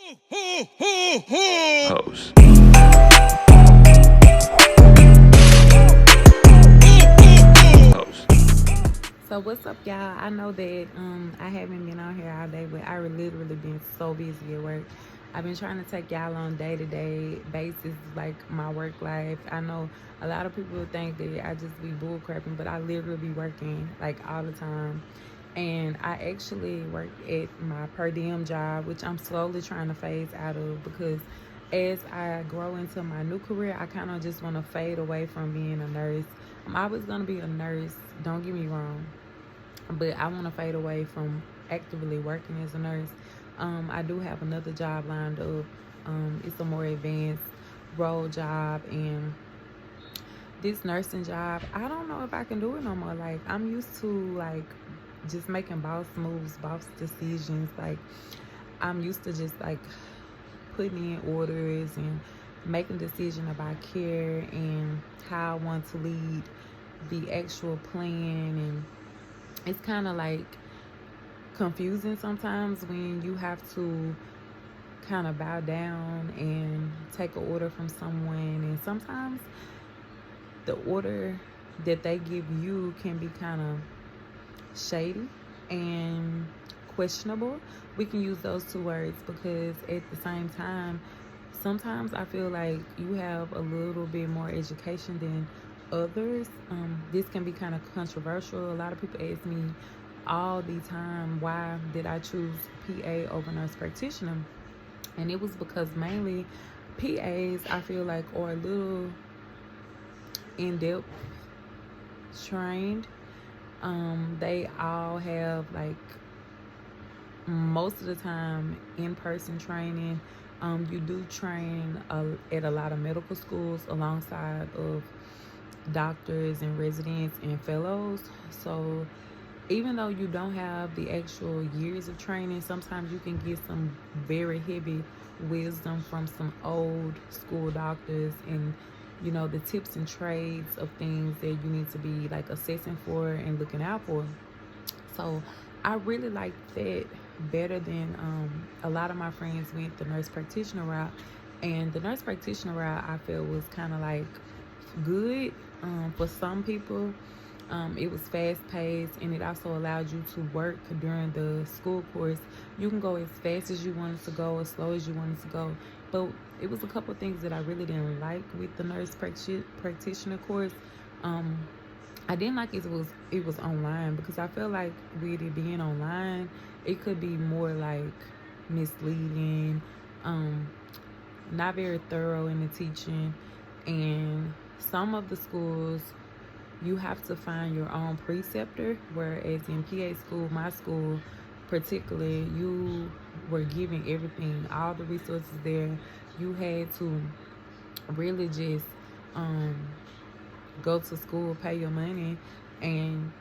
Hoes. Hoes. So what's up, y'all? I know that I haven't been on here all day, but I literally been so busy at work. I've been trying to take y'all on day-to-day basis, like my work life. I know a lot of people think that I just be bull crapping, but I literally be working like all the time. And I actually work at my per diem job, which I'm slowly trying to phase out of because as I grow into my new career, I kind of just want to fade away from being a nurse. I'm always going to be a nurse, don't get me wrong, but I want to fade away from actively working as a nurse. I do have another job lined up. It's a more advanced role job, and this nursing job, I don't know if I can do it no more. Like, I'm used to like just making boss moves, boss decisions. Like, I'm used to just like putting in orders and making decision about care and how I want to lead the actual plan. And it's kind of like confusing sometimes when you have to kind of bow down and take an order from someone, and sometimes the order that they give you can be kind of shady and questionable. We can use those two words because at the same time, sometimes I feel like you have a little bit more education than others. This can be kind of controversial. A lot of people ask me all the time, why did I choose PA over nurse practitioner? And it was because mainly PAs, I feel like, are a little in-depth trained. They all have like most of the time in-person training. You do train at a lot of medical schools alongside of doctors and residents and fellows. So even though you don't have the actual years of training, sometimes you can get some very heavy wisdom from some old school doctors, and the tips and trades of things that you need to be like assessing for and looking out for. So I really like that better than a lot of my friends went the nurse practitioner route. And the nurse practitioner route, I feel, was kind of like good for some people. It was fast paced, and it also allowed you to work during the school course. You can go as fast as you wanted to go, as slow as you wanted to go. But it was a couple of things that I really didn't like with the nurse practitioner course. I didn't like it was online, because I feel like with it being online, it could be more like misleading, um, not very thorough in the teaching, and some of the schools you have to find your own preceptor, whereas in PA school, my school particularly, you were given everything, all the resources there. You had to really just um, go to school, pay your money, and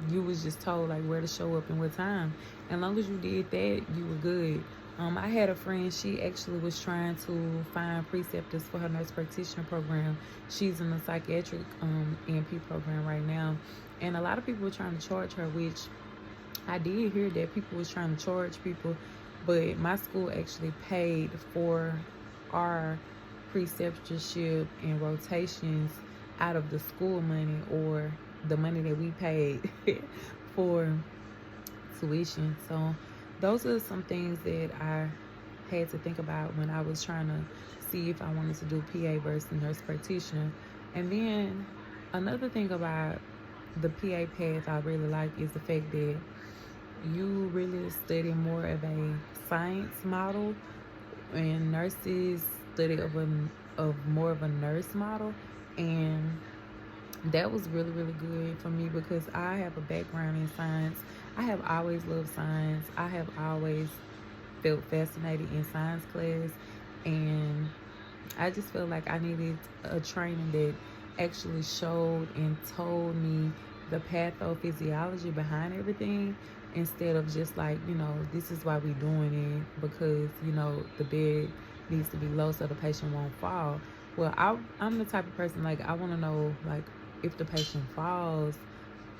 you was just told like where to show up and what time. And long as you did that, you were good. I had a friend, she actually was trying to find preceptors for her nurse practitioner program. She's in the psychiatric NP program right now. And a lot of people were trying to charge her, which I did hear that people was trying to charge people, but my school actually paid for our preceptorship and rotations out of the school money, or the money that we paid for tuition. So those are some things that I had to think about when I was trying to see if I wanted to do PA versus nurse practitioner. And then another thing about the PA path I really like is the fact that you really study more of a science model, and nurses study of more of a nurse model. And that was really, really good for me because I have a background in science. I have always loved science. I have always felt fascinated in science class, and I just felt like I needed a training that actually showed and told me the pathophysiology behind everything, instead of just like, this is why we're doing it because, the bed needs to be low so the patient won't fall. Well, I'm the type of person, like, I want to know, like, if the patient falls,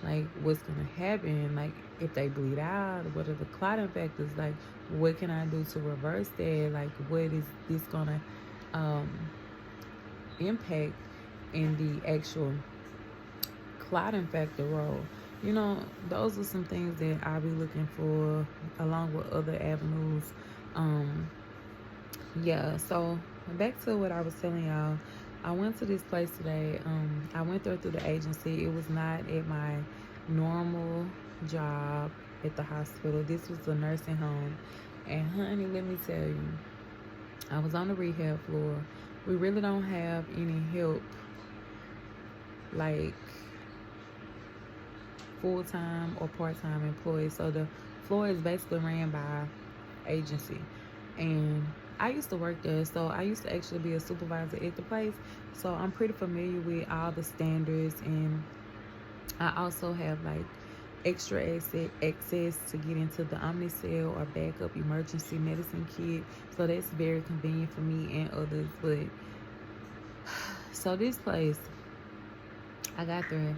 like what's gonna happen, like if they bleed out, what are the clotting factors, like what can I do to reverse that, like what is this gonna um impact in the actual clotting factor role. You know, those are some things that I'll be looking for along with other avenues. um yeah, so back to what I was telling y'all. I went to this place today. I went there through the agency. It was not at my normal job at the hospital. This was a nursing home. And honey, let me tell you, I was on the rehab floor. We really don't have any help, like full-time or part-time employees. So the floor is basically ran by agency. And I used to work there, so I used to actually be a supervisor at the place. So I'm pretty familiar with all the standards, and I also have like extra access to get into the Omnicell or backup emergency medicine kit. So that's very convenient for me and others. But so this place, I got there.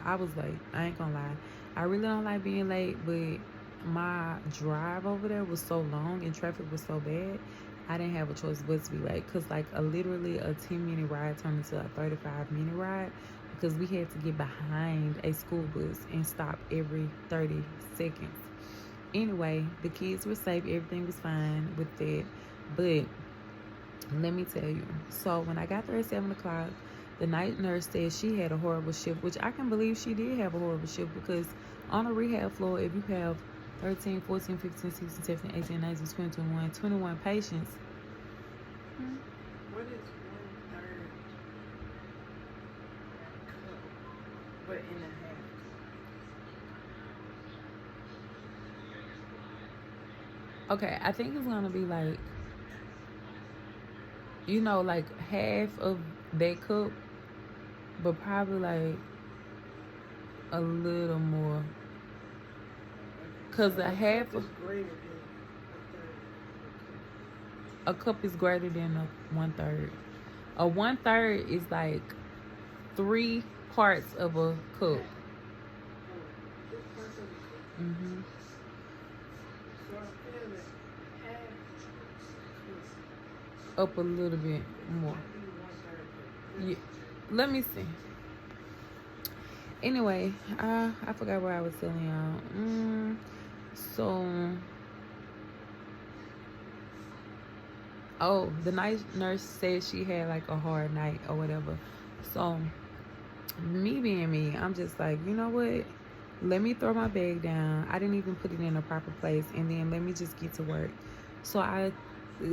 I was late. I ain't gonna lie. I really don't like being late, but my drive over there was so long and traffic was so bad. I didn't have a choice but to be late, because like literally a 10-minute ride turned into a 35-minute ride, because we had to get behind a school bus and stop every 30 seconds. Anyway, the kids were safe. Everything was fine with that. But let me tell you, so when I got there at 7 o'clock, the night nurse said she had a horrible shift, which I can believe she did have a horrible shift, because on a rehab floor, if you have 13, 14, 15, 16, 17, 18, 19, 20, 21 patients. What is 1/3 cup, but in a half? Okay, I think it's gonna be like, you know, like half of that cup, but probably like a little more. Cause a half of a cup is greater than a 1/3. A 1/3 is like 3 parts of a cup. Mm-hmm. So I feel that half Up a little bit more. might be 1/3. Yeah. Let me see. Anyway, I forgot what I was telling y'all. The night nurse said she had like a hard night or whatever. So me being me, I'm just like, you know what? Let me throw my bag down. I didn't even put it in a proper place, and then let me just get to work. So I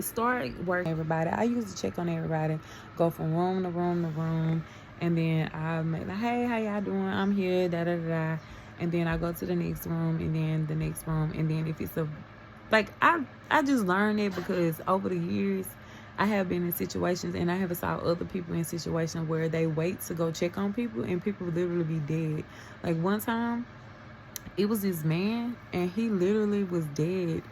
start working everybody. I used to check on everybody, go from room to room to room, and then I'm like, hey, how y'all doing? I'm here, da da da. And then I go to the next room, and then the next room, and then if it's a I just learned it because over the years I have been in situations, and I have saw other people in situations where they wait to go check on people, and people literally be dead. Like one time, it was this man, and he literally was dead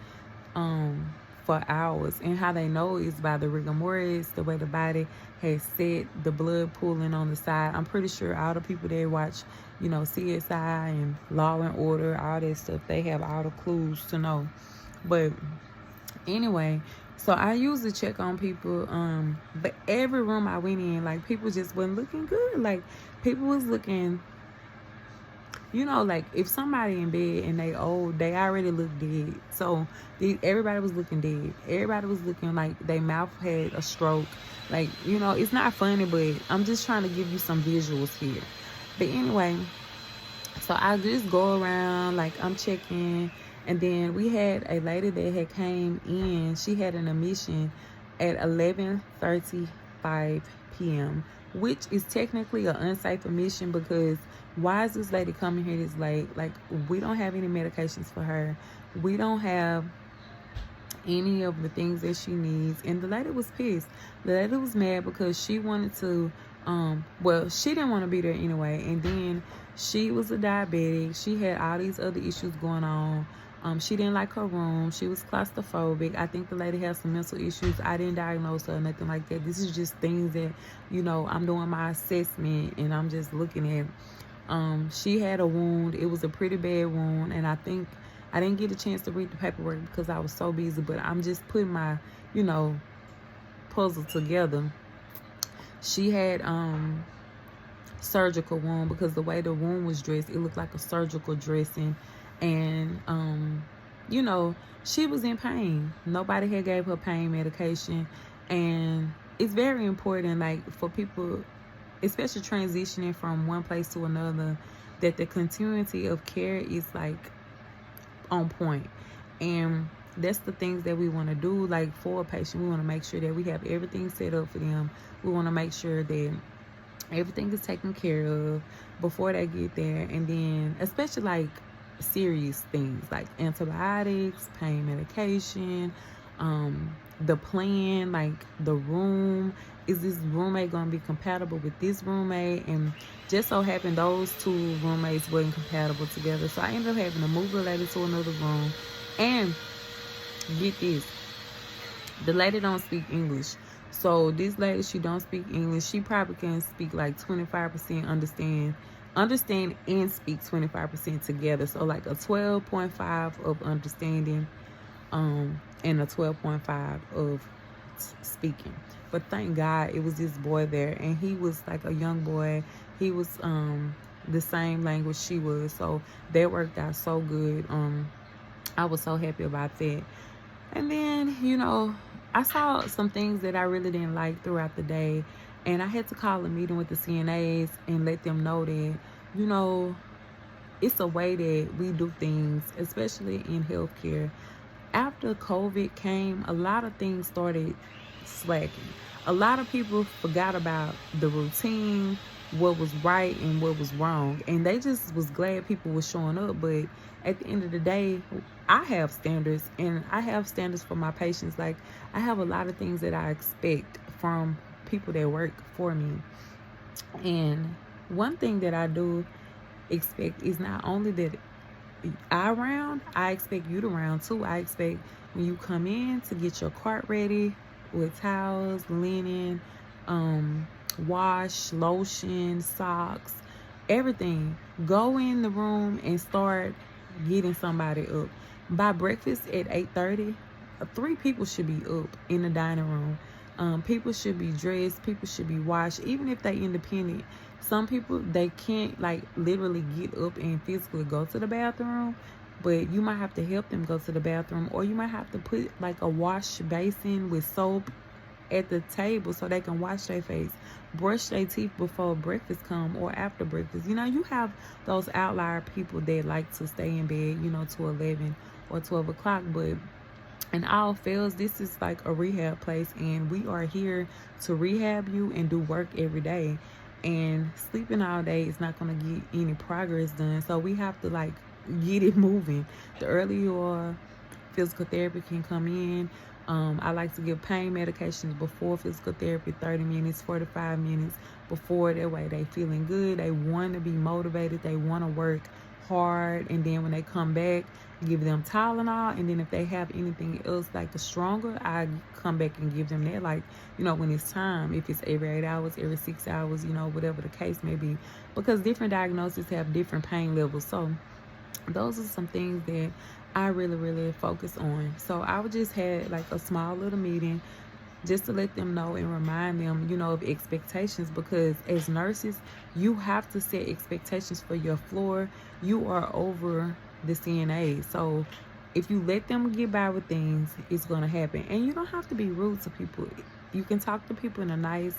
for hours. And how they know is by the rigor mortis, the way the body has set, the blood pooling on the side. I'm pretty sure all the people that watch, you know, CSI and Law and Order, all that stuff, they have all the clues to know. But anyway, so I used to check on people, but every room I went in, like, people just wasn't looking good. Like, people was looking, you know, like if somebody in bed and they old, they already look dead. So everybody was looking dead. Everybody was looking like their mouth had a stroke. Like, you know, it's not funny, but I'm just trying to give you some visuals here. But anyway, so I just go around, like, I'm checking. And then we had a lady that had came in. She had an admission at 11:35 p.m., which is technically an unsafe admission, because why is this lady coming here this late? Like, we don't have any medications for her. We don't have any of the things that she needs. And the lady was pissed. The lady was mad because she wanted to, she didn't want to be there anyway. And then she was a diabetic. She had all these other issues going on. She didn't like her room. She was claustrophobic. I think the lady has some mental issues. I didn't diagnose her or nothing like that. This is just things that, you know, I'm doing my assessment and I'm just looking at. She had a wound. It was a pretty bad wound, and I think I didn't get a chance to read the paperwork because I was so busy, but I'm just putting my, puzzle together. She had surgical wound because the way the wound was dressed, it looked like a surgical dressing, and she was in pain. Nobody had gave her pain medication, and it's very important, like, for people, especially transitioning from one place to another, that the continuity of care is like on point. And that's the things that we want to do. Like, for a patient, we want to make sure that we have everything set up for them. We want to make sure that everything is taken care of before they get there. And then especially like serious things like antibiotics, pain medication, the plan, like the room. Is this roommate going to be compatible with this roommate? And just so happened those two roommates weren't compatible together, so I ended up having to move the lady to another room. And get this, the lady don't speak English. So this lady, she don't speak English. She probably can speak like 25%, understand and speak 25% together. So like a 12.5 of understanding, and a 12.5 of speaking. But thank God it was this boy there, and he was like a young boy. He was the same language she was, so that worked out so good. I was so happy about that. And then, I saw some things that I really didn't like throughout the day, and I had to call a meeting with the CNAs and let them know that, it's a way that we do things, especially in healthcare. After COVID came, a lot of things started slacking. A lot of people forgot about the routine, what was right and what was wrong, and they just was glad people were showing up. But at the end of the day, I have standards, and I have standards for my patients. Like, I have a lot of things that I expect from people that work for me. And one thing that I do expect is not only that I round, I expect you to round too. I expect when you come in to get your cart ready with towels, linen, wash, lotion, socks, everything. Go in the room and start getting somebody up. By breakfast at 8:30, 3 people should be up in the dining room. People should be dressed. People should be washed. Even if they independent, some people, they can't like literally get up and physically go to the bathroom, but you might have to help them go to the bathroom, or you might have to put like a wash basin with soap at the table so they can wash their face, brush their teeth before breakfast come or after breakfast. You have those outlier people that like to stay in bed, to 11 or 12 o'clock, but in all fails, this is like a rehab place, and we are here to rehab you and do work every day. And sleeping all day is not going to get any progress done, so we have to like get it moving. The earlier your physical therapy can come in. I like to give pain medications before physical therapy, 30 minutes, 45 minutes before. That way they feeling good, they want to be motivated, they want to work hard. And then when they come back, give them Tylenol. And then if they have anything else like the stronger, I come back and give them that, like, when it's time, if it's every 8 hours, every 6 hours, whatever the case may be, because different diagnoses have different pain levels. So those are some things that I really, really focus on. So I would just had like a small little meeting just to let them know and remind them, of expectations, because as nurses, you have to set expectations for your floor. You are over the CNA. So if you let them get by with things, it's going to happen. And you don't have to be rude to people. You can talk to people in a nice,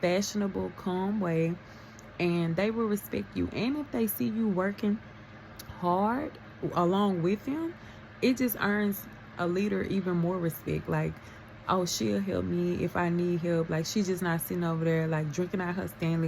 fashionable, calm way, and they will respect you. And if they see you working hard along with them, it just earns a leader even more respect. Like, oh, she'll help me if I need help. Like, she's just not sitting over there like drinking out her Stanley